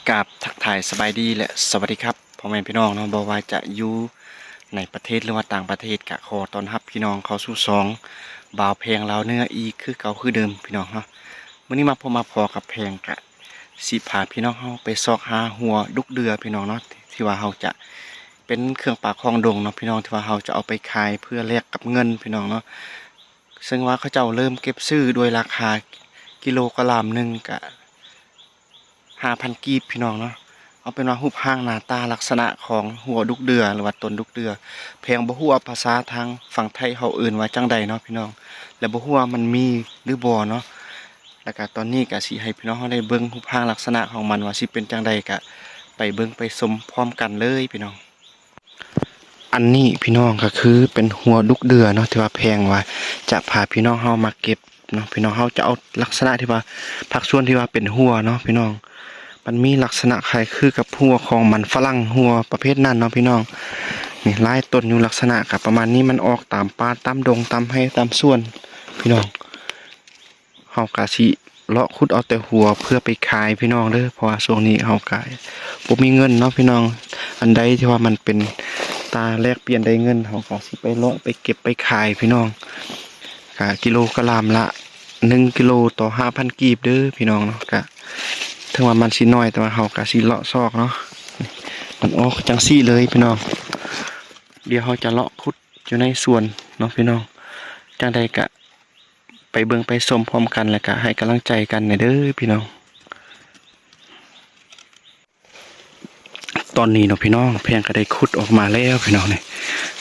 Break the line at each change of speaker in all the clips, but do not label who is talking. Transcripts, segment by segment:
กราบทักทายสบายดีและสวัสดีครับพ่อแม่พี่น้องเนาะบอกว่าจะอยู่ในประเทศหรือว่าต่างประเทศกะขอต้อนรับพี่น้องเข้าสู่สองบ่าวเพลงลาวเนื้ออีกคือเก่าคือเดิมพี่น้องเนาะมื้อนี้มาพอกับเพลงกะสิพาพี่น้องเฮาไปซอกหาหัวดุกเดือพี่น้องเนาะที่ว่าเฮาจะเป็นเครื่องปากคลองดงเนาะพี่น้องที่ว่าเฮาจะเอาไปขายเพื่อแลกกับเงินพี่น้องเนาะซึ่งว่าเขาเจ้าเริ่มเก็บซื้อโดยราคากิโลกรัมหนึ่งกะ5,000กีบพี่น้องเนาะเอาเป็นว่ารูปร่างหน้าตาลักษณะของหัวดุกเดือหรือว่าต้นดุกเดือเพียงบ่ฮู้ว่าภาษาทางฝั่งไทยเฮาเอิ้นว่าจังใดเนาะพี่น้องและบ่ฮู้ว่ามันมีหรือบ่เนาะแล้วก็ตอนนี้ก็สิให้พี่น้องเฮาได้เบิ่งรูปร่างลักษณะของมันว่าสิเป็นจังใดก็ไปเบิ่งไปชมพร้อมกันเลยพี่น้องอันนี้พี่น้องก็คือเป็นหัวดุกเดือเนาะที่ว่าแพงว่าจะพาพี่น้องเฮามาเก็บเนาะพี่น้องเฮาจะเอาลักษณะที่ว่าผักส่วนที่ว่าเป็นหัวเนาะพี่น้องมันมีลักษณะคล้ายคือกับหัวของมันฝรั่งหัวประเภทนั้นเนาะพี่น้องนี่ลายต้นอยู่ลักษณะกับประมาณนี้มันออกตามป่าตามดงตามให้ตามส่วนพี่น้องเฮากะสิเลาะขุดเอาแต่หัวเพื่อไปขายพี่น้องเด้อเพราะว่าช่วงนี้เฮากะบ่มีเงินเนาะพี่น้องอันใดที่ว่ามันเป็นตาแลกเปลี่ยนได้เงินเฮากะสิไปเลาะไปเก็บไปขายพี่น้องกะกิโลกรัมละ1กิโลต่อ 5,000 กีบเด้อพี่น้องเนาะกะถึงว่ามันสิน้อยแต่ว่าเฮากะสิเลาะซอกเนาะมันออกจังซี่เลยพี่น้องเดี๋ยวเฮาจะเลาะขุดอยู่ในสวนเนาะพี่น้องจังใดกะไปเบิ่งไปชมพร้อมกันแล้วก็ให้กำลังใจกันเด้อพี่น้องตอนนี้เนาะพี่น้องเพียงก็ได้ขุดออกมาแล้วพี่น้องนี่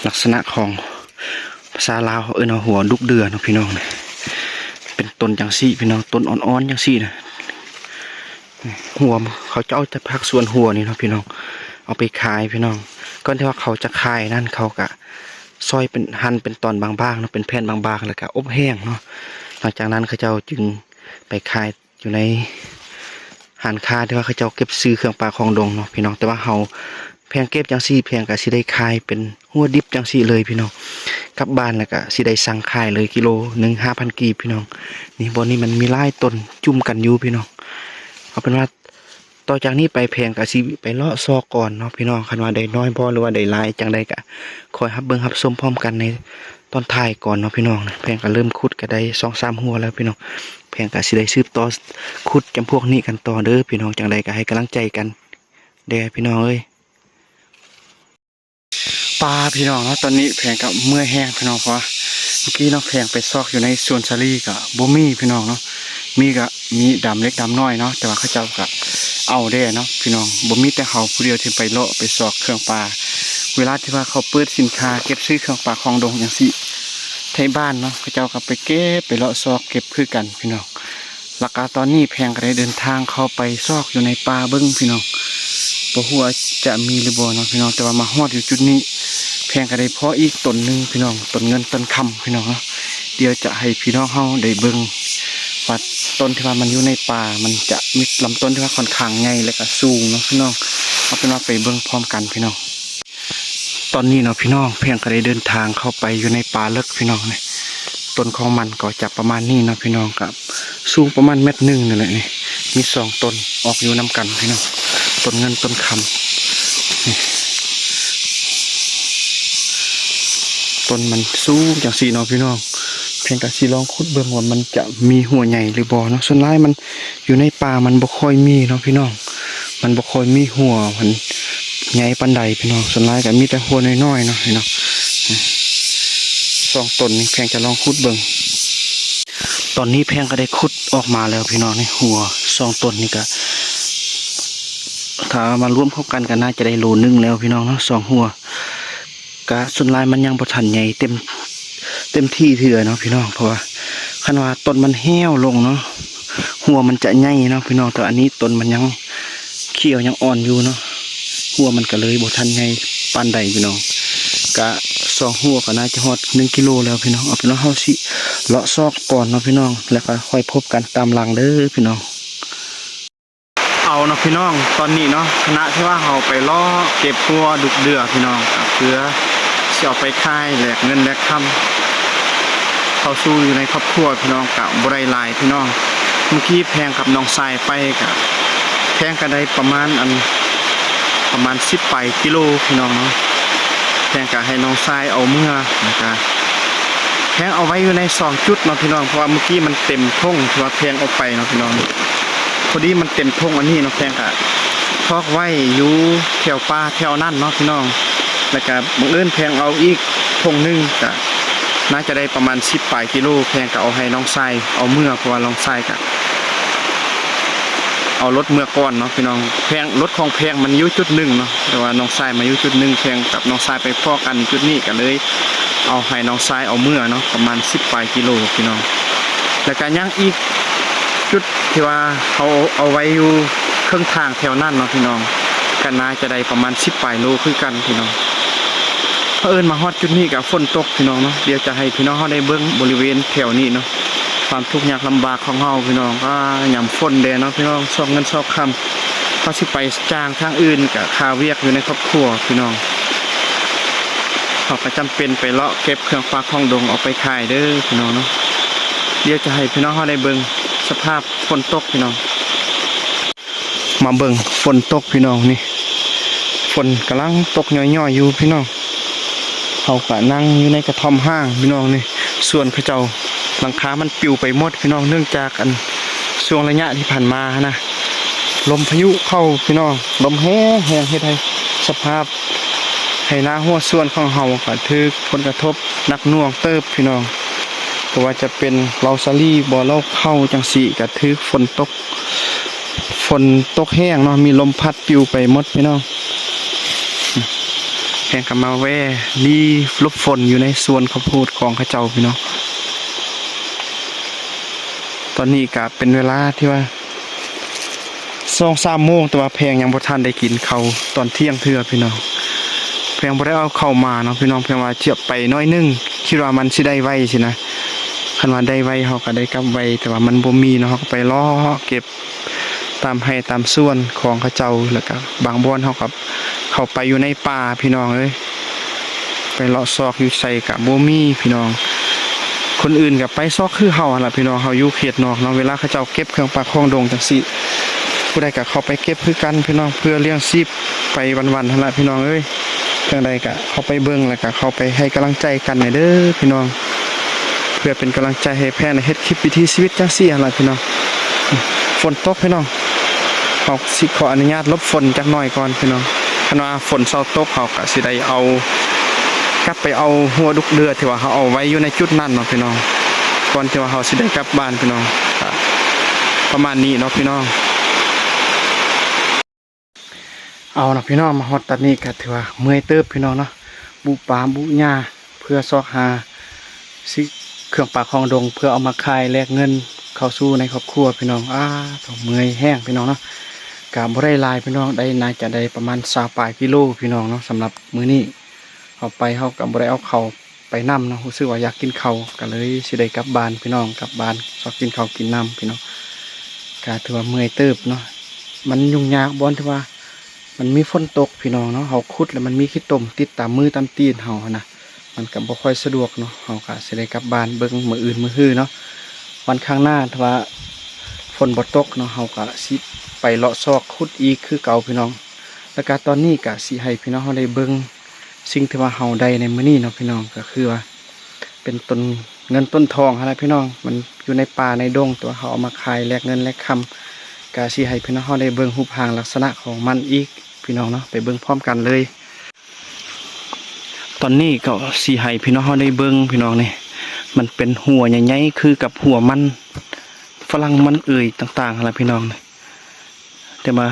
ลักษณะของภาษาลาวเขาเอิ้นว่าหัวดุกเดือเนาะพี่น้องนี่เป็นต้นจังซี่พี่น้องต้นอ่อนๆจังซี่นะหัวเขาจะเอาแต่พักส่วนหัวนี่เนาะพี่น้องเอาไปขายพี่น้องก่อนที่ว่าเขาจะขายนั่นเขากะซอยเป็นหั่นเป็นตอนบางๆเนาะเป็นแผ่นบางๆแล้วก็อบแห้งเนาะหลังจากนั้นเขาเจ้าจึงไปขายอยู่ในหันค้าที่ว่าเขาเจ้าเก็บซื้อเครื่องปลาคลองดงเนาะพี่น้องแต่ว่าเฮาแพงเก็บจังซี่แพงก็สิได้ขายเป็นหัวดิบจังซี่เลยพี่น้องกลับบ้านแล้วก็สิได้สั่งขายเลยกิโลนึง 5,000 กีบพี่น้องนี่บ่นี้มันมีหลายต้นจุ่มกันอยู่พี่น้องเอาเป็นว่าต่อจากนี้ไปแพงก็สิไปเลาะซอกก่อนเนาะพี่น้องคันว่าได้น้อยบ่หรือว่าได้หลายจังใดก็คอยรับเบิ่งรับชมพร้อมกันในตอนท้ายก่อนเนาะพี่น้องแพงก็เริ่มขุดก็ได้ 2-3 หัวแล้วพี่น้องแพงก็สิได้สืบต่อขุดจำพวกนี้กันต่อเด้อพี่น้องจังใดก็ให้กำลังใจกันเด้อพี่น้องเอ้ยปลาพี่น้องเนาะตอนนี้แพงก็เมื่อยแห้งพี่น้องเพราะเมื่อกี้เนาะแพงไปซอกอยู่ในสวนสาลีก็บ่มีพี่น้องเนาะมีดำเล็กดำน้อยเนาะแต่ว่าเขาเจ้าก็เอาได้เนาะพี่น้องบ่มีแต่เขาผู้เดียวที่ไปเลาะไปซอกเครื่องปลาเวลาที่ว่าเขาเปิดสินค้าเก็บซื้อเครื่องปลาคลองดงอย่างสิไทยบ้านเนาะเขาเจ้าก็ไปเก็บไปเลาะซอกเก็บคือกันพี่น้องราคาตอนนี้แพงก็ได้เดินทางเข้าไปซอกอยู่ในป่าเบิ้งพี่น้องบ่ฮู้ว่าจะมีหรือบ่เนาะพี่น้องแต่ว่ามาฮอดอยู่จุดนี้แพงก็ได้เพาะอีกต้นนึงพี่น้องต้นเงินต้นคำพี่น้องเนาะเดี๋ยวจะให้พี่น้องเฮาได้เบิ่งว่าต้นที่ว่ามันอยู่ในป่ามันจะมีลำต้นที่ว่าค่อนข้างใหญ่และก็สูงเนาะพี่น้องเอาเป็นว่าไปเบิ่งพร้อมกันพี่น้องตอนนี้เนาะพี่น้องเพียงก็ได้เดินทางเข้าไปอยู่ในป่าลึกพี่น้องนี่ต้นของมันก็จะประมาณนี้เนาะพี่น้องครับสูงประมาณ1 เมตรนั่นแหละนี่มี2 ต้นออกอยู่นำกันพี่น้องต้นเงินต้นคำนี่ต้นมันสูงจากสีเนาะพี่น้องเพียงแต่สีลองขุดเบิ่งว่ามันจะมีหัวใหญ่หรือบ่เนาะส่วนร้ายมันอยู่ในป่ามันบ่ค่อยมีเนาะพี่น้องมันบ่ค่อยมีหัวมันใหญ่ปานใดพี่น้องส่วนร้ายก็มีแต่หัวน้อยๆเนาะพี่น้อง2 ต้นนี่แพงจะลองขุดเบิ่งตอนนี้แพงก็ได้ขุดออกมาแล้วพี่น้องนี่หัว2 ต้นนี่ก็ถ้ามารวมเข้ากันก็น่าจะได้โลนึงแล้วพี่น้องเนาะ2 หัวก็ส่วนลายมันยังบ่ทันใหญ่เต็มที่เถื่อเนาะพี่น้องเพราะว่าคันว่าต้นมันแห้วลงเนาะหัวมันจะใหญ่เนาะพี่น้องแต่อันนี้ต้นมันยังเขียวยังอ่อนอยู่เนาะหัวมันก็เลยบ่ทันใหญ่ปานใดพี่น้องก็2 หัวก็น่าจะฮอด1 กิโลแล้วพี่น้องเอาเป็นว่าเฮาสิเลาะซอกก่อนเนาะพี่น้องแล้วก็ค่อยพบกันตามหลังเด้อพี่น้องเอาเนาะพี่น้องตอนนี้เนาะคณะที่ว่าเฮาไปล่อเก็บหัวดุกเดือพี่น้องเพื่อสิเอาไปขายแลกเงินแลกคำเข้าสู้อยู่ในครอบครัวพี่น้องกับบ่ได้หลายพี่น้องเมื่อกี้แพงกับน้องทรายไปกับ แพงกันได้ประมาณ10 กิโลพี่น้องเนาะแพงก็ให้น้องทรายเอาเมื่อนะครับแพงเอาไว้อยู่ใน2 จุดเนาะพี่น้องเพราะว่าเมื่อกี้มันเต็มทุ่งที่ว่าแพงเอาไปเนาะพี่น้องพอดีมันเต็มทุ่งอันนี้เนาะแพงก็ทอกไว้อยู่แถวป่าแถวนั่นเนาะพี่น้องแล้วก็บังเอิญแพงเอาอีกทุ่งนึงก็น่าจะได้ประมาณ10 กิโลแพงก็เอาให้น้องทรายเอาเมื่อเพราะว่าน้องทรายก็เอารถเมื่อก่อนเนาะพี่น้องแพงรถของแพงมันอยู่จุดหนึ่งเนาะแต่ว่าน้องทรายมาอยู่จุดหนึ่งแพงกับน้องทรายไปพ้อกันจุดนี้กันเลยเอาให้น้องทรายเอาเมื่อเนาะประมาณ10 กิโลพี่น้องแล้วก็ยังอีกจุดที่ว่าเขาเอาไว้อยู่เครื่องทางแถวนั้นเนาะพี่น้องกันน่าจะได้ประมาณ10 โลคือกันพี่น้องมาฮอดจุดนี้กับฝนตกพี่น้องเนาะเดี๋ยวจะให้พี่น้องเขาได้เบิ่งบริเวณแถวนี้เนาะความทุกข์ยากลำบากของเฮาพี่น้องก็ย่ำฝนเด้เนาะพี่น้องซอกเงินซอกคำเขาสิไปจ้างทางอื่นกับคาเวียกอยู่ในครอบครัวพี่น้องเขาก็จำเป็นไปเลาะเก็บเครื่องปลาคลองดงเอาไปขายเด้อพี่น้องเนาะเดี๋ยวจะให้พี่น้องเขาได้เบิ่งสภาพฝนตกพี่น้องมาเบิ่งฝนตกพี่น้องนี่ฝนกำลังตกย่อยๆอยู่พี่น้องเขาก็นั่งอยู่ในกระท่อมห้างพี่น้องนี่ส่วนเขาเจ้าหลังคามันปิวไปหมดพี่น้องเนื่องจากช่วงระยะที่ผ่านมานะลมพายุเข้าพี่น้องลมแห้งเฮ็ดให้สภาพให้หน้าหัวส่วนของเฮาก็ถือผลกระทบหนักหน่วงเติบพี่น้องก็ว่าจะเป็นเราซาลี่บ่อเราเข้าจังสี่ก็ถือฝนตกแห้งเนาะมีลมพัดปิวไปหมดพี่น้องแข่งกับมาแว่นี่ลบฝนอยู่ในส่วนข้าวโพดของข้าเจ้าพี่น้องตอนนี้ก็เป็นเวลาที่ว่า2-3 โมงแต่ว่าแพงยังบ่ทันได้กินข้าวตอนเที่ยงเทื่อพี่น้องแพงบ่ได้เอาเข้ามาเนาะพี่น้องแพงว่าเจียบไปน้อยนึงคิดว่ามันสิได้ไวสินะคันว่าได้ไวเฮาก็ได้กลับไวแต่ว่ามันบ่มีเนาะเฮาก็ไปรอเก็บตามให้ตามส่วนของเขาเจ้าแล้วก็บางบ่อนเฮาก็เข้าไปอยู่ในป่าพี่น้องเอ้ยไปเลาะซอกอยู่ใส่กับบ่มีพี่น้องคนอื่นกับไปซอกคือเฮาล่ะพี่น้องเฮาอยู่เขตนอกเนาะเวลาเขาเจ้าเก็บเครื่องปลาคลองดงจังซี่ผู้ใดก็เข้าไปเก็บคือกันพี่น้องเพื่อเลี้ยงชีพไปวันๆนั่นล่ะพี่น้องเอ้ยจังใดก็เข้าไปเบิ่งแล้วก็เข้าไปให้กำลังใจกันหน่อยเด้อพี่น้องเพื่อเป็นกำลังใจให้แพนเฮ็ดคลิปวิถีชีวิตจังซี่หั่นล่ะพี่น้องฝนตกพี่น้องเฮาสิขออนุญาตลบฝนจักหน่อยก่อนพี่น้องคันว่าฝนเซาตกเฮาก็สิได้เอากลับไปเอาหัวดุกเรือที่ว่าเขาเอาไว้อยู่ในจุดนั้นเนาะพี่น้องก่อนที่ว่าเขาสิได้กลับบ้านพี่น้องประมาณนี้เนาะพี่น้องเอาเนาะพี่น้องมาฮอดตอนนี้ก็ถือว่าเมื่อยเติบพี่น้องเนาะบุปลาบุหญ้าเพื่อซอกหาสิเครื่องปลาคลองดงเพื่อเอามาขายแลกเงินเข้าสู่ในครอบครัวพี่น้องต้องเมื่อยแห้งพี่น้องเนาะกะบ่ได้หลายพี่น้องได้น่าจะได้ประมาณ20 กิโลพี่น้องเนาะสำหรับมื้อนี้เอาไปเขากับบ่ได้เอาเขาไปนำเนาะรู้สึกว่าอยากกินเขาก็เลยสิได้กลับบ้านพี่น้องกลับบ้านชอบกินเขากินน้ำพี่น้องก็ถือว่าเมื่อยเติบเนาะมันยุ่งยากบ่อนที่ว่ามันมีฝนตกพี่น้องเนาะเขาขุดแล้วมันมีขี้ต้มติดตามมือตามตีนเขานะมันก็บ่ค่อยสะดวกเนาะเขาก็สิได้กลับบ้านเบิ่งมื้ออื่นมื้อฮื้อเนาะวันข้างหน้าถ้าว่าฝนบ่ตกเนาะเขาก็สิไปเลาะซอกขุดอีกคือเก่าพี่น้องแล้วก็ตอนนี้ก็สิให้พี่น้องเขาได้เบิ่งสิ่งที่ว่าเฮาได้ในมื้อนี้เนาะพี่น้องก็คือว่าเป็นต้นเงินต้นทองอะไรพี่น้องมันอยู่ในป่าในดงตัวเขาเอามาขายแลกเงินแลกคำก็สิให้พี่น้องเฮาได้เบิ่งรูปร่างลักษณะของมันอีกพี่น้องเนาะไปเบิ่งพร้อมกันเลยตอนนี้ก็สิให้พี่น้องเฮาได้เบิ่งพี่น้องนี่มันเป็นหัวใหญ่ๆคือกับหัวมันฝรั่งมันต่างๆอะไรพี่น้องแต่มา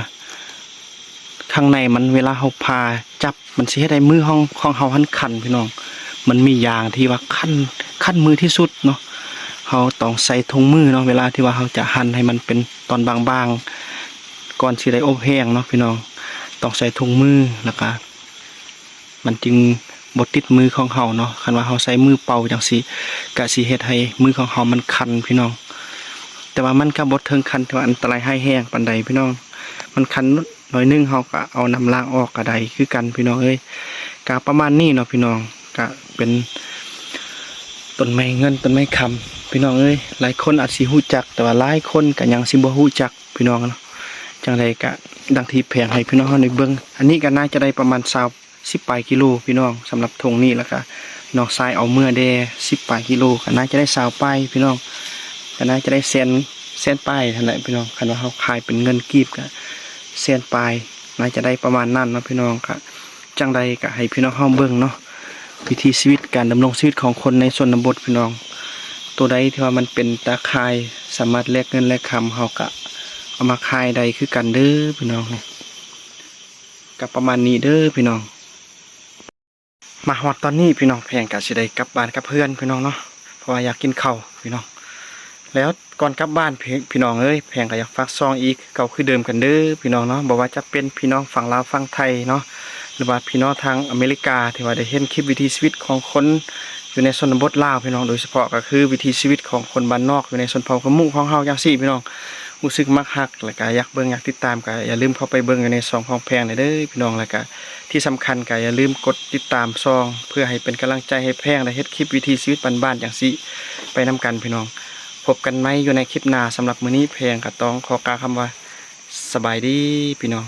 ข้างในมันเวลาเขาพาจับมันสิให้ได้มือของเขาหันคันพี่น้องมันมียางที่ว่าขั้นมือที่สุดเนาะเขาต้องใส่ถุงมือเนาะเวลาที่ว่าเขาจะหั่นให้มันเป็นตอนบางๆก่อนสิได้อบแห้งเนาะพี่น้องต้องใส่ถุงมือแล้วก็มันจึงบดติดมือของเขาเนาะคันว่าเขาใส่มือเป่าจังสิกะสิเฮ็ดให้มือของเขามันคันพี่น้องแต่ว่ามันก็บดเทิงคันที่ว่าอันตรายให้แห้งปานใดพี่น้องมันคันหน่อยนึงเขาก็เอาน้ำล้างออกกระไดคือกันพี่น้องเอ้ยกะประมาณนี้เนาะพี่น้องกะเป็นต้นไม้เงินต้นไม้คำพี่น้องเอ้ยหลายคนอาจสิฮู้จักแต่ว่าหลายคนก็ยังสิบ่ฮู้จักพี่น้องเนาะ จังใดก็ดังที่แผงให้พี่น้องเฮาในเบิ่งอันนี้ก็น่าจะได้ประมาณ10ปลายกิโลพี่น้องสำหรับธงนี้แล้วก็น้องทรายเอาเมื่อแด10ปลายกิโลก็น่าจะได้20ปลายพี่น้องก็น่าจะได้แสนปลายเท่านั้นพี่น้องคันว่าเฮาขายเป็นเงินกีบก็แสนปลายน่าจะได้ประมาณนั้นเนาะพี่น้องก็จังใดก็ให้พี่น้องเฮาเบิ่งเนาะวิถีชีวิตการดำรงชีวิตของคนในชนบทพี่น้องตัวใดที่ว่ามันเป็นตาข่ายสามารถแลกเงินแลกคำเฮาก็เอามาขายใดคือกันเด้อพี่น้องกับประมาณนี้เด้อพี่น้องมาฮอดตอนนี้พี่น้องแพงก็สิได้กลับบ้านกับเพื่อนพี่น้องเนาะเพราะว่าอยากกินข้าวพี่น้องแล้วก่อนกลับบ้านพี่น้องเอ้ยแพงก็อยากฝากซองอีกเก่าคือเดิมกันเด้อพี่น้องเนาะบอกว่าจะเป็นพี่น้องฝั่งลาวฝั่งไทยเนาะหรือว่าพี่น้องทางอเมริกาที่ว่าได้เห็นคลิปวิถีชีวิตของคนอยู่ในชนบทลาวพี่น้องโดยเฉพาะก็คือวิถีชีวิตของคนบ้านนอกอยู่ในชนเผ่าขมุของเฮาจังซี่พี่น้องรู้สึกมักฮักแล้วก็อยากเบิ่งอยากติดตามก็อย่าลืมเข้าไปเบิ่งอยู่ในซองของแพงเด้อพี่น้องแล้วก็ที่สำคัญก็อย่าลืมกดติดตามซองเพื่อให้เป็นกำลังใจให้แพงได้เฮ็ดคลิปวิถีชีวิตบ้านๆจังซี่ไปนํกันพี่น้องพบกันไหมอยู่ในคลิปหน้าสำหรับมื้อนี้แพงก็ต้องขอกล่าวคำว่าสบายดีพี่น้อง